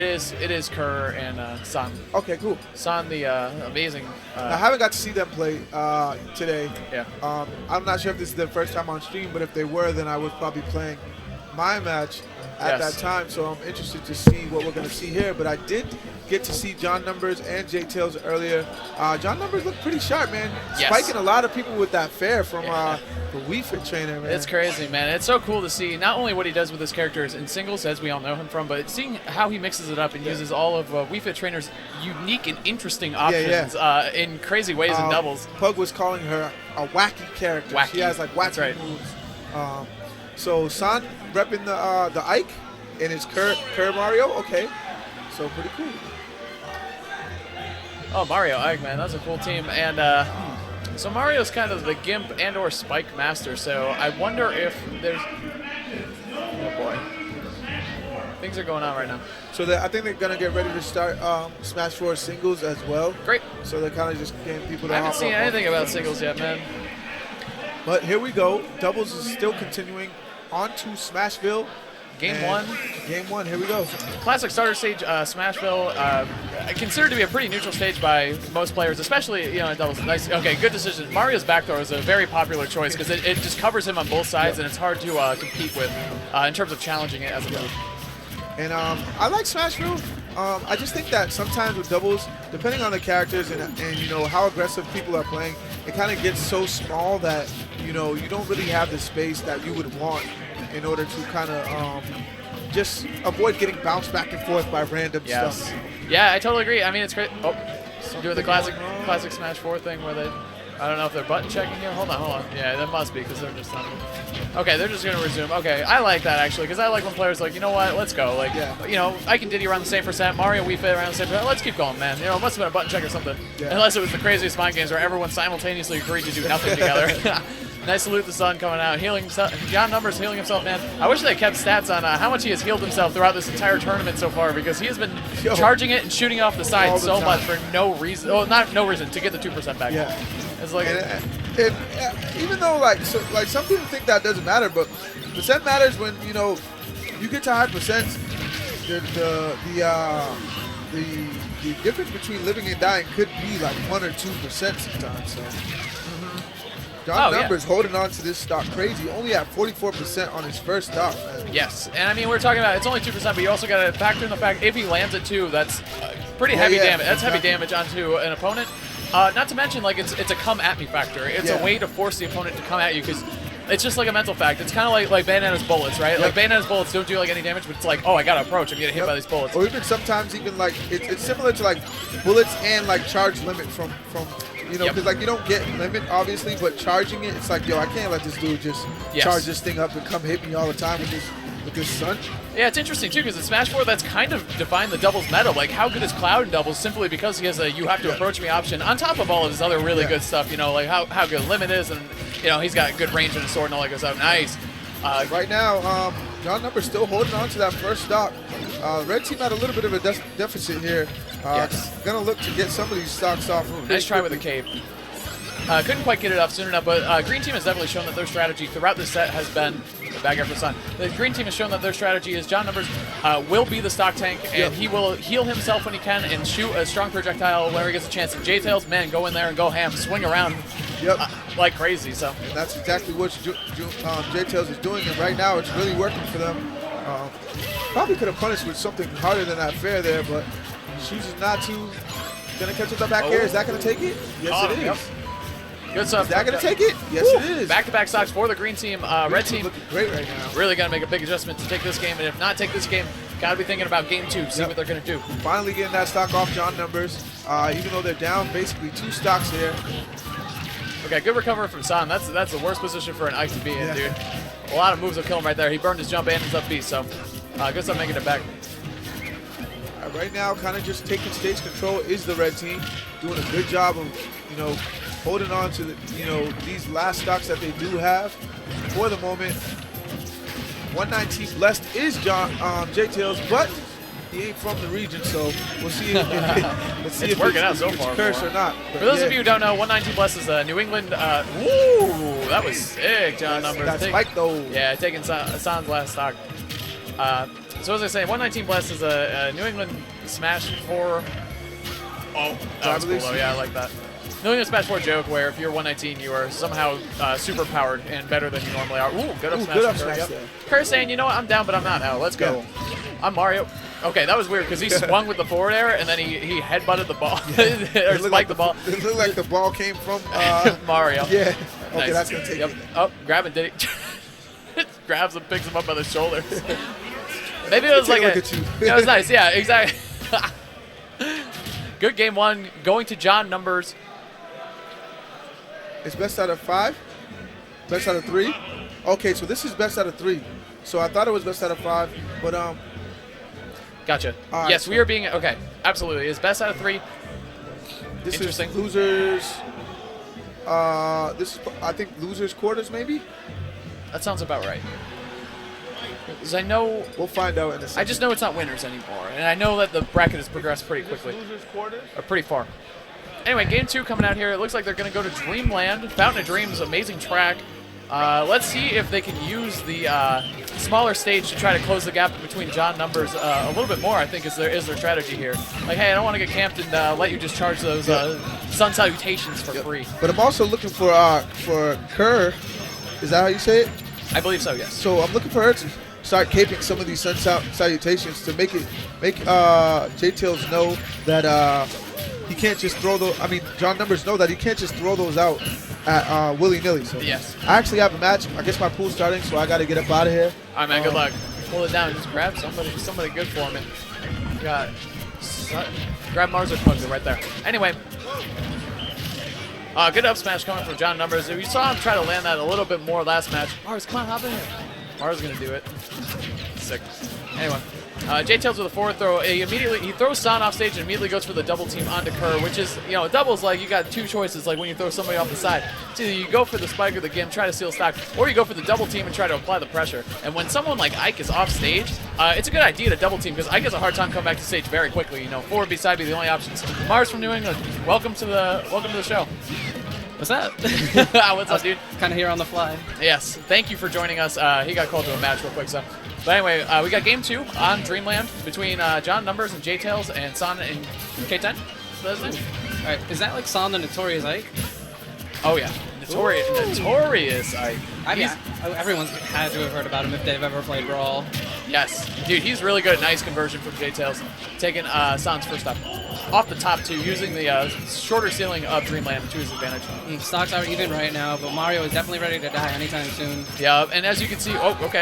It is KIR and San. Okay, cool. San, the amazing. I haven't got to see them play today. Yeah. I'm not sure if this is their first time on stream, but if they were, then I was probably playing my match at that time. So I'm interested to see what we're going to see here. But I did get to see John Numbers and Jtails earlier. John Numbers looked pretty sharp, man. Yes. Spiking a lot of people with that fair from the WFT trainer, man. It's crazy, man. It's so cool to see not only what he does with his characters in singles, as we all know him from, but seeing how he mixes it up and uses all of WFT trainer's unique and interesting options in crazy ways in doubles. Pug was calling her a wacky character. Wacky. She has like wacky moves. So San repping the Ike and his KIR Mario. Okay, so pretty cool. Oh, Mario Ike, man, that's a cool team. And so Mario's kind of the Gimp and or Spike master, so I wonder if there's... Oh, boy. Things are going on right now. So I think they're going to get ready to start Smash 4 singles as well. Great. So they're kind of just getting people to I haven't seen anything about singles yet, man. But here we go. Doubles is still continuing on to Smashville. Game one. Game one, here we go. Classic starter stage, Smashville, considered to be a pretty neutral stage by most players, especially, in doubles. Nice, okay, good decision. Mario's back throw is a very popular choice because it just covers him on both sides, and it's hard to compete with in terms of challenging it as a move. And I like Smashville. I just think that sometimes with doubles, depending on the characters and how aggressive people are playing, it kind of gets so small that you don't really have the space that you would want in order to kind of just avoid getting bounced back and forth by random stuff. Yeah, I totally agree. I mean, it's great. Oh, doing the classic Smash 4 thing where they, I don't know if they're button checking here. Hold on. Yeah, that must be because they're just not. Okay, they're just going to resume. Okay, I like that actually because I like when players are like, you know what, let's go. Like, Ike and Diddy around the same percent, Mario and Wii around the same percent. Let's keep going, man. It must have been a button check or something. Yeah. Unless it was the craziest mind games where everyone simultaneously agreed to do nothing together. Nice salute the sun coming out, healing himself. John Numbers healing himself, man. I wish they kept stats on how much he has healed himself throughout this entire tournament so far because he has been charging it and shooting off the side so much for no reason. Oh, not no reason, to get the 2% back. Yeah. It's like even though some people think that doesn't matter, but percent matters when you get to high percents. The difference between living and dying could be like 1 or 2% sometimes. So. John Numbers holding on to this stock crazy, only at 44% on his first stock, man. Yes, and I mean, we're talking about it's only 2%, but you also got to factor in the fact if he lands it too, that's pretty heavy damage. That's heavy damage onto an opponent. Not to mention, like, it's a come at me factor. It's a way to force the opponent to come at you because it's just like a mental fact. It's kind of like Bayoneta's bullets, right? Like Bayoneta's bullets don't do like any damage, but it's like, oh, I gotta approach. I'm getting hit by these bullets. Or even sometimes like it's similar to like bullets and like charge limit from because like you don't get limit obviously, but charging it, it's like, yo, I can't let this dude just charge this thing up and come hit me all the time with this sun. Yeah, it's interesting too because in Smash 4 that's kind of defined the doubles meta. Like how good is Cloud in doubles simply because he has a you have to approach me option on top of all of his other really good stuff. Like how good limit is, and he's got good range in his sword and all that good stuff. Nice. Right now, John Numbers still holding on to that first stock. Red team had a little bit of a deficit here. Gonna look to get some of these stocks off. Nice try with a cave. Couldn't quite get it off soon enough, but Green Team has definitely shown that their strategy throughout this set has been back after Sun. The Green Team has shown that their strategy is John Numbers will be the stock tank, and he will heal himself when he can and shoot a strong projectile whenever he gets a chance. Jtails, man, go in there and go ham, swing around like crazy. So and that's exactly what Jtails is doing, and right now it's really working for them. Probably could have punished with something harder than that fair there, but chooses not to. Gonna catch with the back air. Is that gonna take it? Yes, it is. Yep. Good stuff. Is that going to take it? Yes, it is. Back-to-back stocks for the green team. Red team looking great right now. Really got to make a big adjustment to take this game, and if not take this game, got to be thinking about game 2, see what they're going to do. Finally getting that stock off John Numbers, even though they're down basically 2 stocks here. Okay, good recovery from San. That's the worst position for an Ike to be in, dude. A lot of moves will kill him right there. He burned his jump and his up B, so good stuff making it back. Right now, kind of just taking stage control is the red team, doing a good job of, holding on to these last stocks that they do have for the moment. 119 blessed is Jtails, but he ain't from the region, so we'll see if it's working out so far. Curse or not. For those of you who don't know, 119 blessed is New England. Woo, that was sick, John Numbers. That's Mike though. Yeah, taking San's last stock. So as I say, 119 Blast is a New England Smash 4. Oh, that was cool though. Yeah, I like that. New England Smash 4 joke where if you're 119, you are somehow super powered and better than you normally are. Ooh, good up smash. Good up smash there. KIR saying, you know what, I'm down, but I'm not now. Let's go. Yeah. I'm Mario. Okay, that was weird because he swung with the forward air and then he headbutted the ball. Or spiked the ball. It looked like the ball came from Mario. Yeah. Okay, Nice. that's going to take it. Oh, grabbing Diddy. Grabs him, picks him up by the shoulders. Maybe it was like a... That was nice. Yeah, exactly. Good game one. Going to John Numbers. It's best out of 5? Best out of 3? Okay, so this is best out of 3. So I thought it was best out of 5, but Gotcha. Right, yes, so we are being okay. Absolutely, it's best out of 3. This Interesting. is losers. This is I think losers quarters maybe. That sounds about right. Because I know We'll find out in a second. I just know it's not winners anymore, and I know that the bracket has progressed pretty quickly, Losers quarters. or pretty far. Anyway, game 2 coming out here. It looks like they're going to go to Dreamland. Fountain of Dreams, amazing track. Let's see if they can use the smaller stage to try to close the gap between John Numbers a little bit more, I think, is their strategy here. Like, hey, I don't want to get camped and let you just charge those sun salutations for free. But I'm also looking for KIR. Is that how you say it? I believe so, yes. So I'm looking for her to start caping some of these sun salutations to make Jtails know that he can't just throw those. I mean, John Numbers know that he can't just throw those out at willy-nilly. So yes. I actually have a match. I guess my pool's starting, so I got to get up out of here. All right, man. Good luck. Pull it down. Just grab somebody good for me. You got grab Mars or Pugsley right there. Anyway, good up smash coming from John Numbers. We saw him try to land that a little bit more last match. Mars, come on, hop in here. Mars gonna do it. Sick. Anyway. Jtails with a forward throw. He throws San off stage and immediately goes for the double team onto KIR, which is, doubles like you got two choices. Like when you throw somebody off the side, it's either you go for the spike or the gim, try to steal stock, or you go for the double team and try to apply the pressure. And when someone like Ike is off stage, it's a good idea to double team because Ike has a hard time coming back to stage very quickly. Forward B, side B, the only options. Mars from New England, welcome to the show. What's up? What's up, dude? Kind of here on the fly. Yes, thank you for joining us. He got called to a match real quick, so. But anyway, we got game 2 on Dreamland between John Numbers and Jtails and San and K10. That's his name? All right, is that like San the Notorious Ike? Oh yeah, Notorious Ike. I mean, everyone's had to have heard about him if they've ever played Brawl. Yes, dude, he's really good at nice conversion from Jtails, taking San's first up off the top 2, using the shorter ceiling of Dreamland to his advantage. Stocks are even right now, but Mario is definitely ready to die anytime soon. Yeah, and as you can see,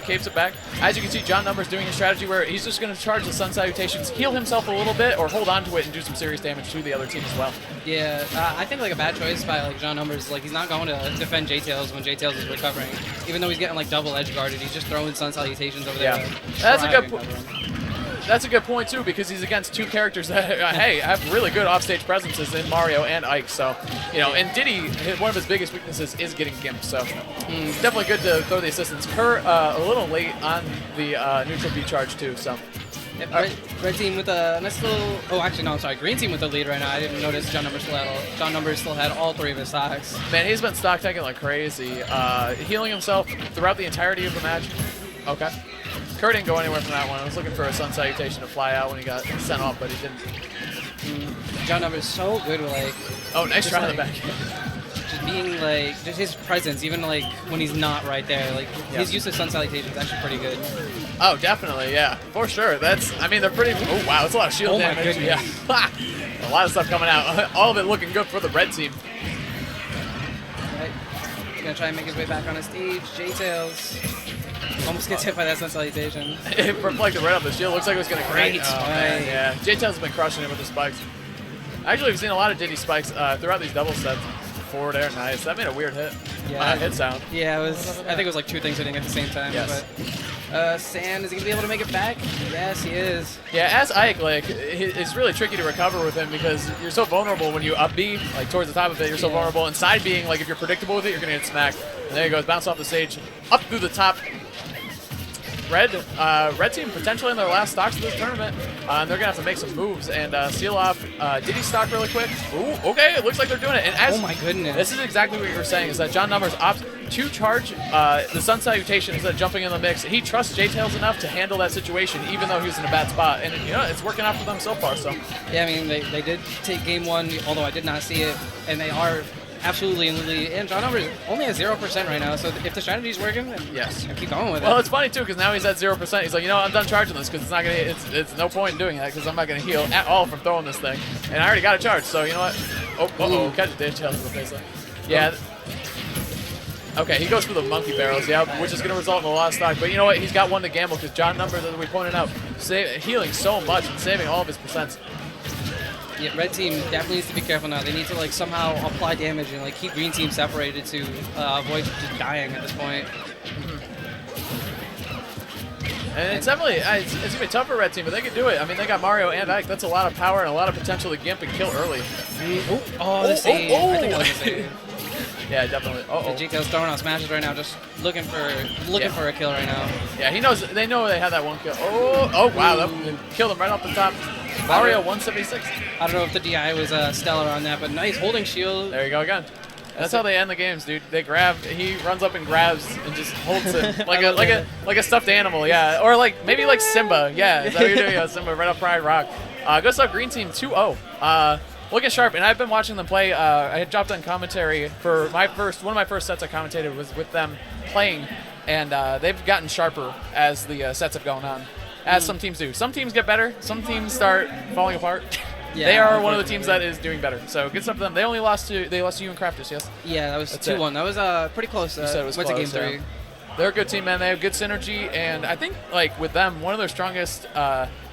caves it back. As you can see, John Numbers doing a strategy where he's just going to charge the Sun Salutations, heal himself a little bit, or hold on to it and do some serious damage to the other team as well. Yeah, I think like a bad choice by like John Numbers, like he's not going to defend Jtails when Jtails is recovering. Even though he's getting like double edge guarded, he's just throwing Sun Salutations over there. Yeah, that's a good point too, because he's against 2 characters that hey, have really good offstage presences in Mario and Ike. So, and Diddy, one of his biggest weaknesses is getting gimped. So, it's definitely good to throw the assistance. KIR a little late on the neutral B charge too. So, yep, red team with a nice little. Oh, actually, no, I'm sorry. Green team with the lead right now. I didn't notice John Numbers still had all 3 of his stocks. Man, he's been stock taking like crazy, healing himself throughout the entirety of the match. Okay. KIR didn't go anywhere from that one. I was looking for a Sun Salutation to fly out when he got sent off, but he didn't. John Numbers is so good with like. Oh, nice try on the back. Just being like, just his presence, even like when he's not right there. Like his use of Sun Salutation is actually pretty good. Oh, definitely, yeah, for sure. They're pretty. Oh wow, it's a lot of shield damage. My goodness. Yeah, a lot of stuff coming out. All of it looking good for the red team. Right. He's gonna try and make his way back on the stage. Jtails. Almost gets hit by that Sun Salutation. It reflected right off the shield. Looks like it was going to crit. Great Oh, man, yeah. Jtails has been crushing it with the spikes. Actually, we've seen a lot of Diddy spikes throughout these double sets. Forward air, nice. That made a weird hit. Yeah. Hit sound. Yeah, it was. I think it was like 2 things hitting at the same time. Yes. But San, is he gonna be able to make it back? Yes, he is. Yeah, as Ike, like it's really tricky to recover with him because you're so vulnerable when you up B, like towards the top of it. You're so vulnerable. And side being, like if you're predictable with it, you're gonna get smacked. And there he goes, bounce off the stage, up through the top. Red team potentially in their last stocks of this tournament, and they're gonna have to make some moves and seal off Diddy stock really quick. Ooh, okay, it looks like they're doing it. And as, Oh my goodness. this is exactly what you were saying, is that John Numbers opts to charge the Sun Salutation instead of jumping in the mix. He trusts Jtails enough to handle that situation, even though he's in a bad spot, and you know it's working out for them so far. So Yeah, I mean, they did take game 1, although I did not see it, and they are absolutely in the lead. And John Numbers only has 0% right now, so if the strategy's working, then yes. keep going with Well, it. it's funny too because now he's at 0%. He's like, you know, I'm done charging this because it's not gonna. It's no point in doing that because I'm not gonna heal at all from throwing this thing, and I already got a charge. So you know what? Oh, catch the Jtails in the face. Yeah. Okay, he goes for the monkey barrels, yeah, which is going to result in a lot of stock. But you know what? He's got one to gamble because John Numbers, as we pointed out, healing so much and saving all of his percents. Yeah, red team definitely needs to be careful now. They need to like somehow apply damage and like keep green team separated to avoid just dying at this point. And it's definitely, it's going to be tough for red team, but they can do it. I mean, they got Mario and Ike. That's a lot of power and a lot of potential to gimp and kill early. The save. I think that was a save. Yeah, definitely. The Jtails throwing out smashes right now, just looking for a kill right now. Yeah, he knows. They know they had that one kill. Oh wow, that killed him right off the top. Mario 176. I don't know if the DI was stellar on that, but nice holding shield. There you go again. That's how they end the games, dude. They grab. He runs up and grabs and just holds it like a stuffed animal. Yeah, or like maybe like Simba. Yeah, is that what you're doing? Yeah, Simba right up Pride Rock. Good stuff, Green Team 2-0. Looking sharp, and I've been watching them play. I had dropped on commentary for one of my first sets I commentated was with them playing, and they've gotten sharper as the sets have gone on, as some teams do. Some teams get better, some teams start falling apart. Yeah, they are one of the teams that is doing better. So good stuff for them. They lost to you and Craftus, yes? Yeah, that was That's 2-1. That was pretty close. You said it was went to close, game 3. yeah. They're a good team, man. They have good synergy, and I think like with them, one of their strongest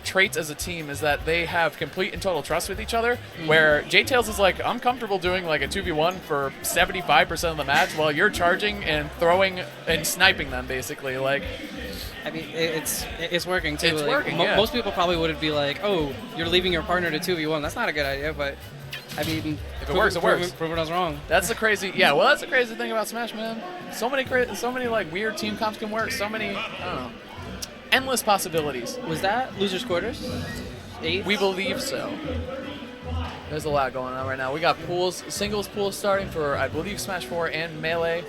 traits as a team is that they have complete and total trust with each other, where Jtails is like, I'm comfortable doing like a 2v1 for 75% of the match while you're charging and throwing and sniping them, basically. Like, I mean, it's working too. It's Like, working, yeah. Most people probably would be like, oh, you're leaving your partner to 2v1. That's not a good idea, but I mean, if it works, it works. Prove us wrong. That's the crazy, yeah, well, that's the crazy thing about Smash, man. So many like weird team comps can work, so many, I don't know, endless possibilities. Was that losers quarters? 8? We believe so. There's a lot going on right now. We got pools, singles pools starting for, I believe, Smash 4 and Melee.